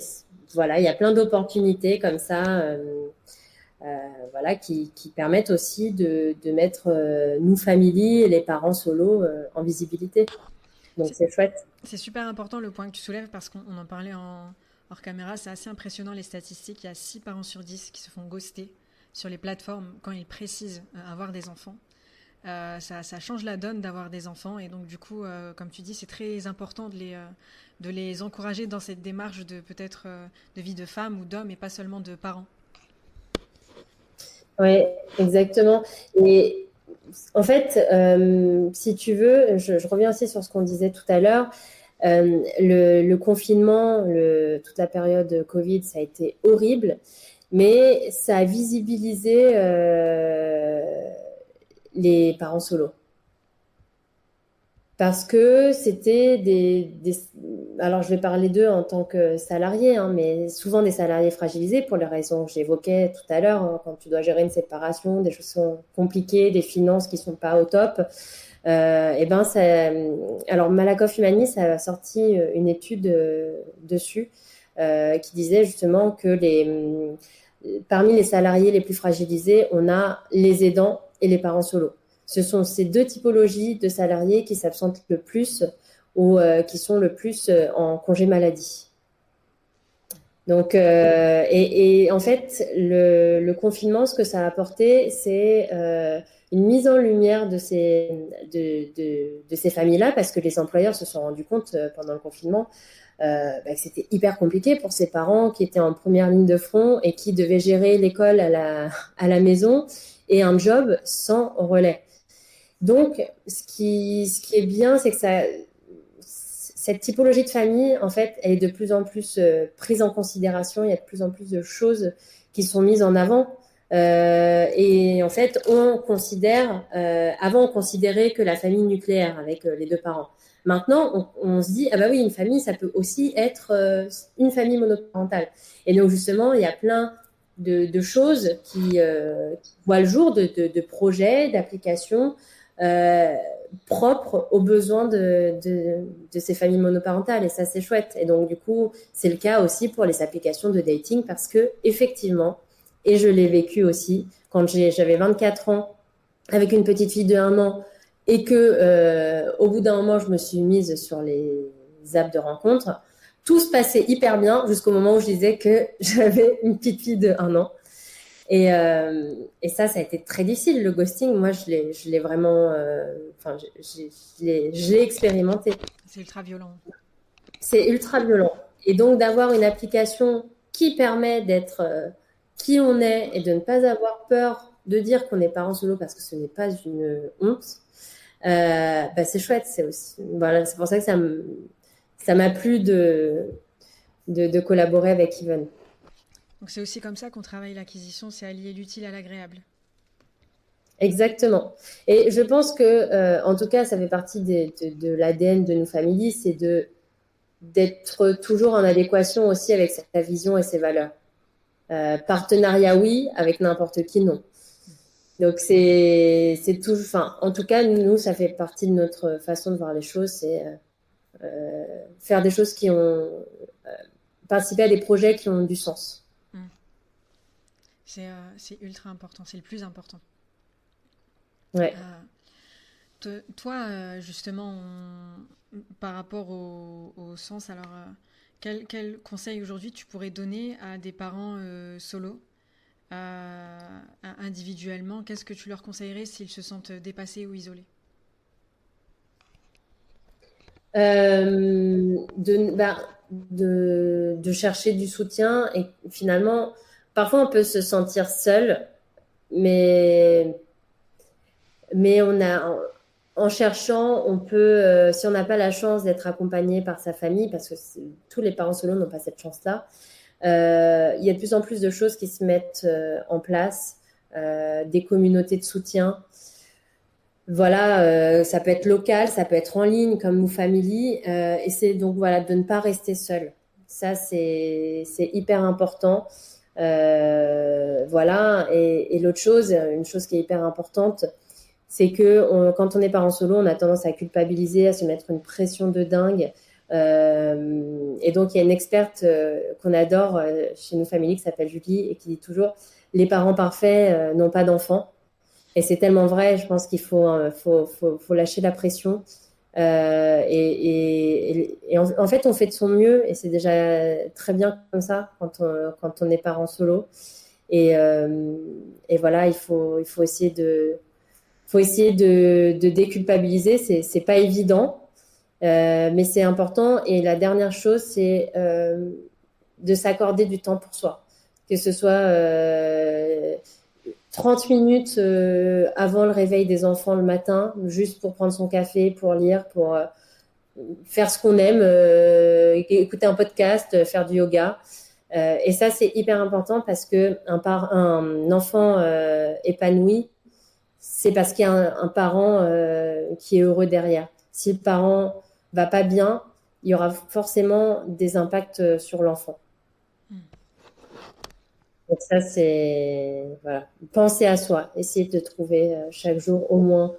voilà, il y a plein d'opportunités comme ça, voilà, qui permettent aussi de mettre nous, familles et les parents solos en visibilité. Donc, C'est c'est chouette. c'est super important le point que tu soulèves parce qu'on en parlait hors caméra. C'est assez impressionnant les statistiques. Il y a 6 parents sur 10 qui se font ghoster sur les plateformes quand ils précisent avoir des enfants. Ça change la donne d'avoir des enfants et donc du coup, comme tu dis, c'est très important de les encourager dans cette démarche de peut-être de vie de femme ou d'homme et pas seulement de parents. Oui, exactement. Et en fait, si tu veux, je reviens aussi sur ce qu'on disait tout à l'heure. Le confinement, toute la période Covid, ça a été horrible, mais ça a visibilisé les parents solos. Parce que c'était alors je vais parler d'eux en tant que salariés, hein, mais souvent des salariés fragilisés pour les raisons que j'évoquais tout à l'heure, hein, quand tu dois gérer une séparation, des choses sont compliquées, des finances qui sont pas au top. Et ben alors Malakoff Humanis a sorti une étude dessus qui disait justement que parmi les salariés les plus fragilisés, on a les aidants et les parents solos. Ce sont ces deux typologies de salariés qui s'absentent le plus ou qui sont le plus en congé maladie. Donc, et en fait, le confinement, ce que ça a apporté, c'est une mise en lumière de ces familles-là, parce que les employeurs se sont rendus compte pendant le confinement que c'était hyper compliqué pour ces parents qui étaient en première ligne de front et qui devaient gérer l'école à la maison et un job sans relais. Donc, ce qui est bien, c'est que cette typologie de famille, en fait, elle est de plus en plus prise en considération. Il y a de plus en plus de choses qui sont mises en avant. Et en fait, avant, on considérait que la famille nucléaire avec les deux parents. Maintenant, on se dit, ah bah oui, une famille, ça peut aussi être une famille monoparentale. Et donc, justement, il y a plein de choses qui voient le jour, de projets, d'applications propres aux besoins de ces familles monoparentales. Et ça, c'est chouette. Et donc, du coup, c'est le cas aussi pour les applications de dating parce que, effectivement, et je l'ai vécu aussi, quand j'avais 24 ans, avec une petite fille de 1 an, et que au bout d'un moment, je me suis mise sur les apps de rencontre, tout se passait hyper bien jusqu'au moment où je disais que j'avais une petite fille de 1 an. Et ça a été très difficile. Le ghosting, moi, je l'ai vraiment, je l'ai expérimenté. C'est ultra violent. C'est ultra violent. Et donc, d'avoir une application qui permet d'être qui on est et de ne pas avoir peur de dire qu'on est parent solo parce que ce n'est pas une honte, c'est chouette. C'est aussi, voilà, c'est pour ça que ça m'a plu de collaborer avec Yvonne. Donc c'est aussi comme ça qu'on travaille l'acquisition, c'est allier l'utile à l'agréable. Exactement. Et je pense que, en tout cas, ça fait partie de l'ADN de nos familles, c'est d'être toujours en adéquation aussi avec sa vision et ses valeurs. Partenariat, oui, avec n'importe qui, non. Donc, c'est tout. Enfin, en tout cas, nous, ça fait partie de notre façon de voir les choses, c'est faire des choses qui ont participer à des projets qui ont du sens. C'est ultra important, c'est le plus important. Ouais. Toi, justement, par rapport au sens, alors, quel conseil aujourd'hui tu pourrais donner à des parents solos individuellement? Qu'est-ce que tu leur conseillerais s'ils se sentent dépassés ou isolés? De chercher du soutien et finalement, parfois on peut se sentir seul, mais en cherchant, on peut, si on n'a pas la chance d'être accompagné par sa famille, parce que tous les parents solos n'ont pas cette chance-là, il y a de plus en plus de choses qui se mettent en place, des communautés de soutien. Voilà, ça peut être local, ça peut être en ligne comme Move Family, et c'est donc voilà de ne pas rester seul. Ça c'est hyper important. Voilà, et l'autre chose, une chose qui est hyper importante, c'est que quand on est parent solo, on a tendance à culpabiliser, à se mettre une pression de dingue. Et donc il y a une experte qu'on adore chez Move Family qui s'appelle Julie et qui dit toujours les parents parfaits n'ont pas d'enfants. Et c'est tellement vrai, je pense qu'il faut lâcher la pression. Et en fait, on fait de son mieux et c'est déjà très bien comme ça quand on est parent solo. Et, euh, et voilà, il faut essayer de déculpabiliser. C'est pas évident, mais c'est important. Et la dernière chose, c'est de s'accorder du temps pour soi. Que ce soit 30 minutes avant le réveil des enfants le matin, juste pour prendre son café, pour lire, pour faire ce qu'on aime, écouter un podcast, faire du yoga. Et ça, c'est hyper important parce que un enfant épanoui, c'est parce qu'il y a un parent qui est heureux derrière. Si le parent va pas bien, il y aura forcément des impacts sur l'enfant. Donc ça, c'est voilà. Penser à soi, essayer de trouver chaque jour au moins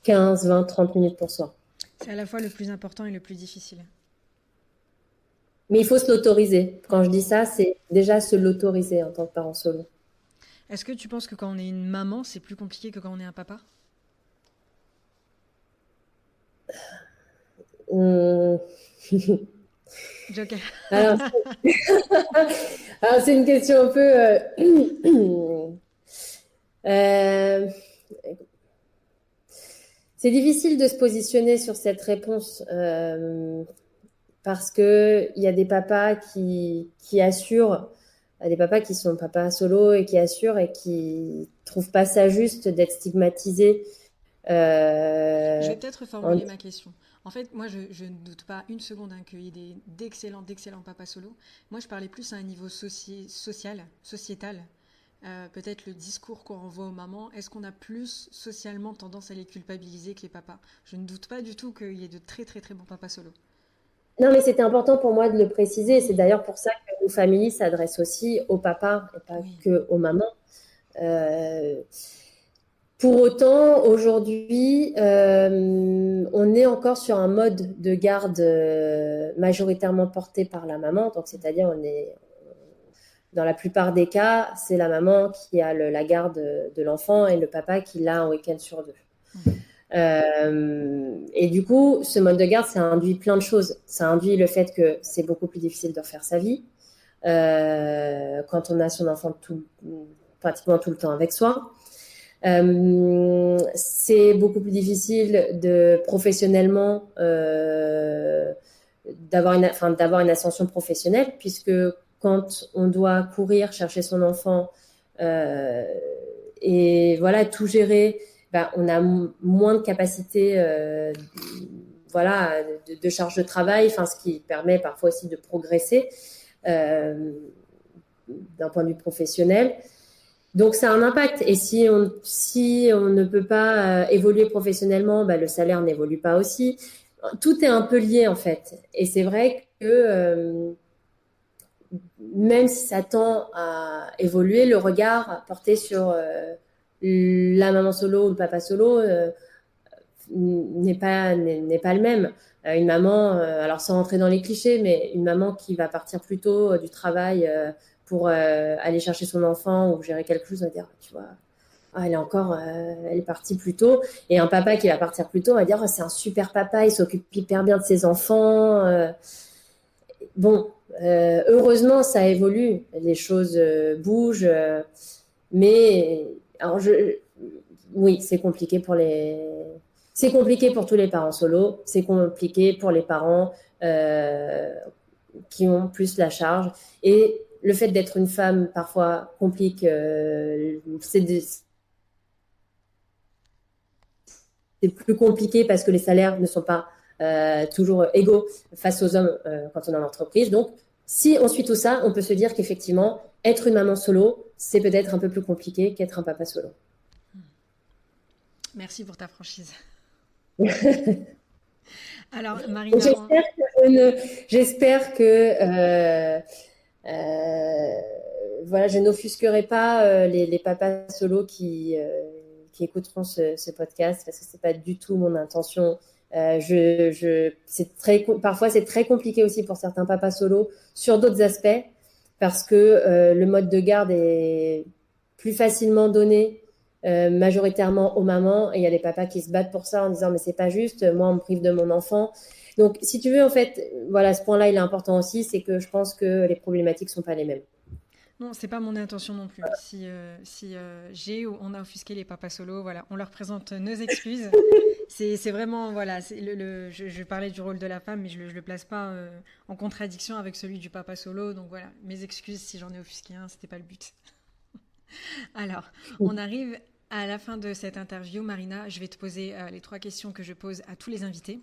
15, 20, 30 minutes pour soi. C'est à la fois le plus important et le plus difficile. Mais il faut se l'autoriser. Quand je dis ça, c'est déjà se l'autoriser en tant que parent solo. Est-ce que tu penses que quand on est une maman, c'est plus compliqué que quand on est un papa? Hum. Joker. Alors, alors, c'est une question un peu. Euh, c'est difficile de se positionner sur cette réponse parce que il y a des papas qui assurent, des papas qui sont papas solo et qui assurent et qui trouvent pas ça juste d'être stigmatisés. Je Euh, vais peut-être en- reformuler ma question. En fait, moi, je ne doute pas une seconde hein, qu'il y ait d'excellents papas solo. Moi, je parlais plus à un niveau social, sociétal. Peut-être le discours qu'on renvoie aux mamans. Est-ce qu'on a plus socialement tendance à les culpabiliser que les papas? Je ne doute pas du tout qu'il y ait de très très très bons papas solo. Non, mais c'était important pour moi de le préciser. C'est Oui, d'ailleurs pour ça que nos familles s'adressent aussi aux papas et pas oui. que aux mamans. Euh, Pour autant, aujourd'hui, on est encore sur un mode de garde majoritairement porté par la maman. Donc, c'est-à-dire, on est dans la plupart des cas, c'est la maman qui a la garde de l'enfant et le papa qui l'a un week-end sur deux. Mhm. Et du coup, ce mode de garde, ça induit plein de choses. Ça induit le fait que c'est beaucoup plus difficile de refaire sa vie quand on a son enfant pratiquement tout le temps avec soi. C'est beaucoup plus difficile de professionnellement d'avoir une ascension professionnelle puisque quand on doit courir chercher son enfant euh, et voilà tout gérer, ben, on a moins de capacité voilà de charge de travail, enfin ce qui permet parfois aussi de progresser euh, d'un point de vue professionnel. Donc, ça a un impact. Et si on ne peut pas évoluer professionnellement, bah, le salaire n'évolue pas aussi. Tout est un peu lié, en fait. Et c'est vrai que même si ça tend à évoluer, le regard porté sur la maman solo ou le papa solo n'est pas le même. Une maman, alors sans rentrer dans les clichés, mais une maman qui va partir plus tôt du travail pour aller chercher son enfant ou gérer quelque chose, on va dire, tu vois, ah, elle est partie plus tôt. Et un papa qui va partir plus tôt, on va dire, oh, c'est un super papa, il s'occupe hyper bien de ses enfants. Bon, heureusement, ça évolue, les choses bougent, mais alors oui, c'est compliqué pour tous les parents solo, c'est compliqué pour les parents euh, qui ont plus la charge. Et le fait d'être une femme parfois complique, c'est plus compliqué parce que les salaires ne sont pas toujours égaux face aux hommes quand on est en entreprise. Donc, si on suit tout ça, on peut se dire qu'effectivement, être une maman solo, c'est peut-être un peu plus compliqué qu'être un papa solo. Merci pour ta franchise. Donc, Alors, Marina, j'espère que voilà, je n'offusquerai pas les papas solos qui écouteront ce podcast parce que c'est pas du tout mon intention. Parfois c'est très compliqué aussi pour certains papas solos sur d'autres aspects parce que le mode de garde est plus facilement donné majoritairement aux mamans et il y a des papas qui se battent pour ça en disant mais c'est pas juste, moi on me prive de mon enfant. Donc si tu veux en fait, voilà, ce point-là il est important aussi, c'est que je pense que les problématiques sont pas les mêmes. non, c'est pas mon intention non plus. Si j'ai ou on a offusqué les papas solos, voilà, on leur présente nos excuses. C'est vraiment, voilà, je parlais du rôle de la femme, mais je le place pas en contradiction avec celui du papa solo. Donc voilà, mes excuses si j'en ai offusqué un, c'était pas le but. Alors, on arrive à la fin de cette interview. Marina, je vais te poser les 3 questions que je pose à tous les invités.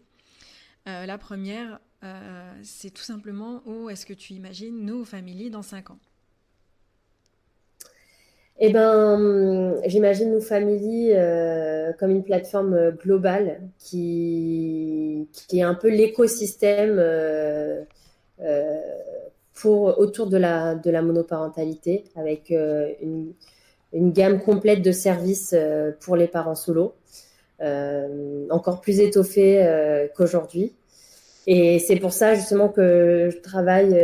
La première, c'est tout simplement où est-ce que tu imagines nos familles dans 5 ans? Eh ben, j'imagine Nous Family comme une plateforme globale qui est un peu l'écosystème euh, autour de la monoparentalité, avec une gamme complète de services pour les parents solo, encore plus étoffée qu'aujourd'hui. Et c'est pour ça justement que je travaille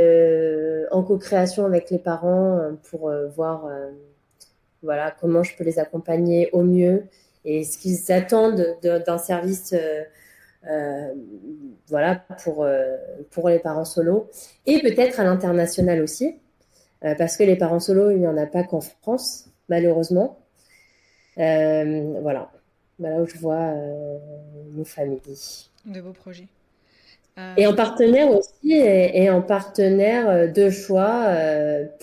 en co-création avec les parents pour voir voilà, comment je peux les accompagner au mieux et ce qu'ils attendent d'un service euh, voilà, pour les parents solos et peut-être à l'international aussi, parce que les parents solos, il n'y en a pas qu'en France, malheureusement. Voilà. Voilà où je vois nos familles. De beaux projets. Et en Je... partenaire aussi, et en partenaire de choix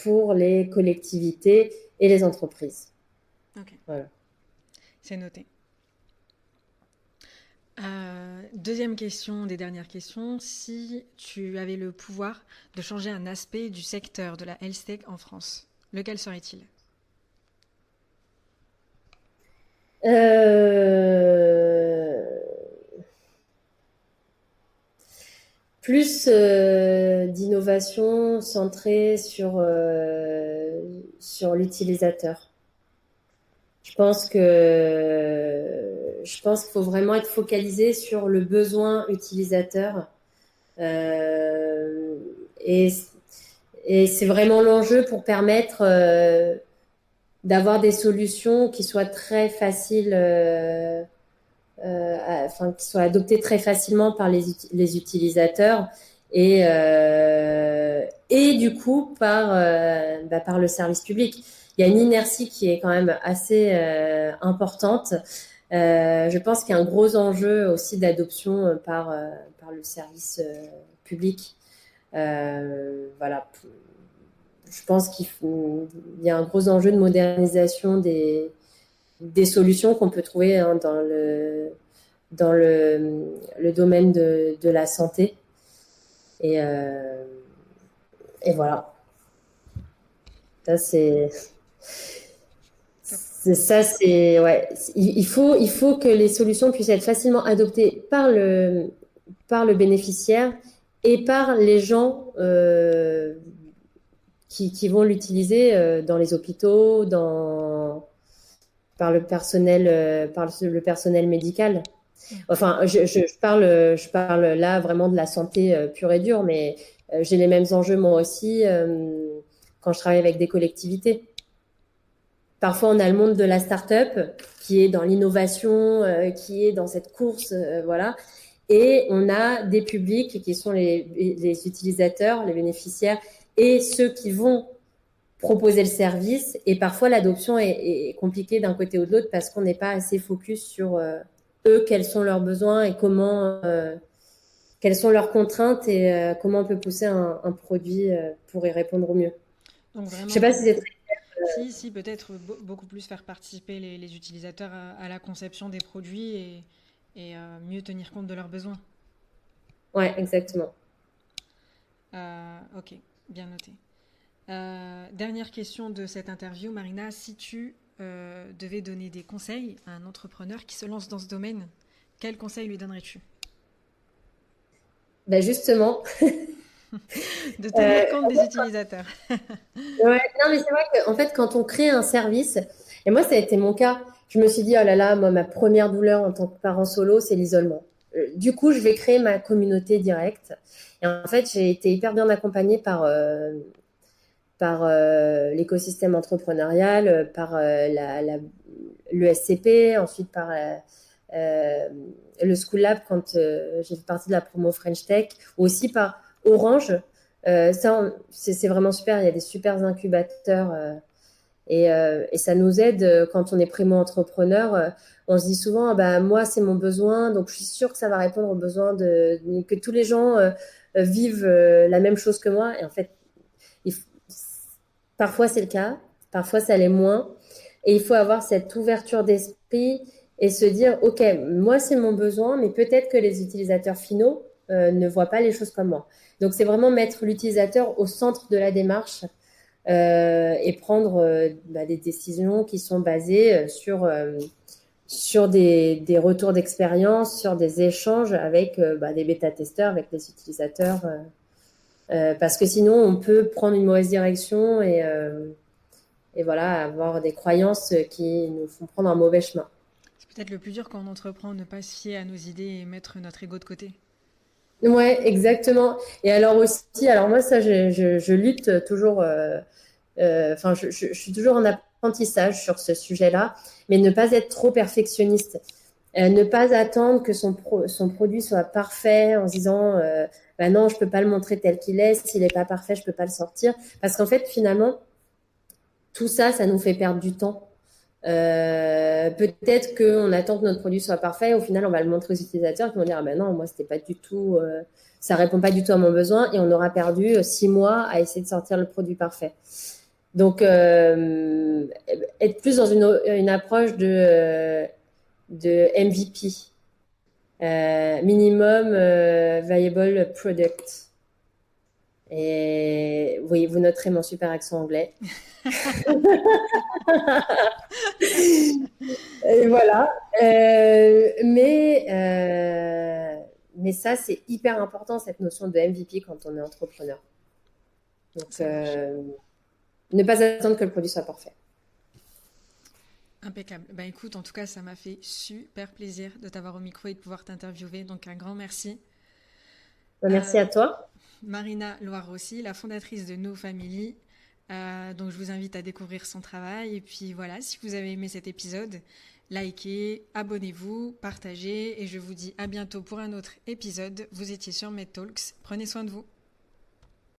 pour les collectivités et les entreprises. Ok, Voilà. c'est noté. Deuxième question, des dernières questions. Si tu avais le pouvoir de changer un aspect du secteur de la health tech en France, lequel serait-il? Euh, Plus d'innovation centrée sur l'utilisateur. Je pense qu'il faut vraiment être focalisé sur le besoin utilisateur. Euh, et, et c'est vraiment l'enjeu pour permettre d'avoir des solutions qui soient très faciles, enfin, qui soient adoptées très facilement par les utilisateurs et du coup par le service public. Il y a une inertie qui est quand même assez importante. Je pense qu'il y a un gros enjeu aussi d'adoption par le service public. Voilà. Je pense qu'il y a un gros enjeu de modernisation des solutions qu'on peut trouver hein, dans le domaine de la santé. Et, euh, et voilà. Ça, ouais. Il faut que les solutions puissent être facilement adoptées par le bénéficiaire et par les gens qui vont l'utiliser dans les hôpitaux, par le personnel médical. Enfin, je parle là vraiment de la santé pure et dure, mais j'ai les mêmes enjeux moi aussi quand je travaille avec des collectivités. Parfois, on a le monde de la start-up qui est dans l'innovation, qui est dans cette course, voilà. Et on a des publics qui sont les utilisateurs, les bénéficiaires et ceux qui vont proposer le service. Et parfois, l'adoption est compliquée d'un côté ou de l'autre parce qu'on n'est pas assez focus sur eux, quels sont leurs besoins et quelles sont leurs contraintes et comment on peut pousser un produit pour y répondre au mieux. Donc Je sais vraiment, pas si c'est très... si peut-être beaucoup plus faire participer les utilisateurs à la conception des produits et mieux tenir compte de leurs besoins. Ouais, exactement. Ok, bien noté. Dernière question de cette interview, Marina. Si tu devais donner des conseils à un entrepreneur qui se lance dans ce domaine, quels conseils lui donnerais-tu? Ben justement, De euh, tenir compte des utilisateurs. ouais, non, mais c'est vrai qu'en fait, quand on crée un service, et moi, ça a été mon cas, je me suis dit, oh là là, moi, ma première douleur en tant que parent solo, c'est l'isolement. Du coup, je vais créer ma communauté directe. Et en fait, j'ai été hyper bien accompagnée par l'écosystème entrepreneurial, par l'ESCP, ensuite par euh, le School Lab quand j'ai fait partie de la promo French Tech, ou aussi par Orange. C'est vraiment super. Il y a des super incubateurs et ça nous aide quand on est primo-entrepreneur. On se dit souvent, ah bah, moi, c'est mon besoin, donc je suis sûre que ça va répondre aux besoins que tous les gens vivent la même chose que moi. Et en fait, il f- parfois c'est le cas, parfois ça l'est moins. Et il faut avoir cette ouverture d'esprit et se dire, OK, moi c'est mon besoin, mais peut-être que les utilisateurs finaux ne voient pas les choses comme moi. Donc c'est vraiment mettre l'utilisateur au centre de la démarche et prendre des décisions qui sont basées sur des retours d'expérience, sur des échanges avec des bêta-testeurs, avec les utilisateurs. Parce que sinon, on peut prendre une mauvaise direction et voilà, avoir des croyances qui nous font prendre un mauvais chemin. C'est peut-être le plus dur quand on entreprend, ne pas se fier à nos idées et mettre notre ego de côté. Ouais, exactement. Et alors aussi, alors moi, ça, je lutte toujours, enfin, je suis toujours en apprentissage sur ce sujet-là, mais ne pas être trop perfectionniste. Ne pas attendre que son produit soit parfait en se disant, bah non, je peux pas le montrer tel qu'il est, s'il est pas parfait, je peux pas le sortir. Parce qu'en fait, finalement, tout ça, ça nous fait perdre du temps. Peut-être qu'on attend que notre produit soit parfait. Au final, on va le montrer aux utilisateurs qui vont dire, ah ben non, moi, c'était pas du tout, ça répond pas du tout à mon besoin et on aura perdu 6 mois à essayer de sortir le produit parfait. Donc, être plus dans une approche de MVP, minimum viable product. Et oui, vous noterez mon super accent anglais. Et voilà. Mais ça, c'est hyper important, cette notion de MVP quand on est entrepreneur. Donc, Ça marche. ne pas attendre que le produit soit parfait. Impeccable. Ben écoute, en tout cas, ça m'a fait super plaisir de t'avoir au micro et de pouvoir t'interviewer. Donc un grand merci. Merci Euh, à toi. Marina Loire-Rossi, la fondatrice de No Family. Donc je vous invite à découvrir son travail. Et puis voilà, si vous avez aimé cet épisode, likez, abonnez-vous, partagez. Et je vous dis à bientôt pour un autre épisode. Vous étiez sur MedTalks. Prenez soin de vous.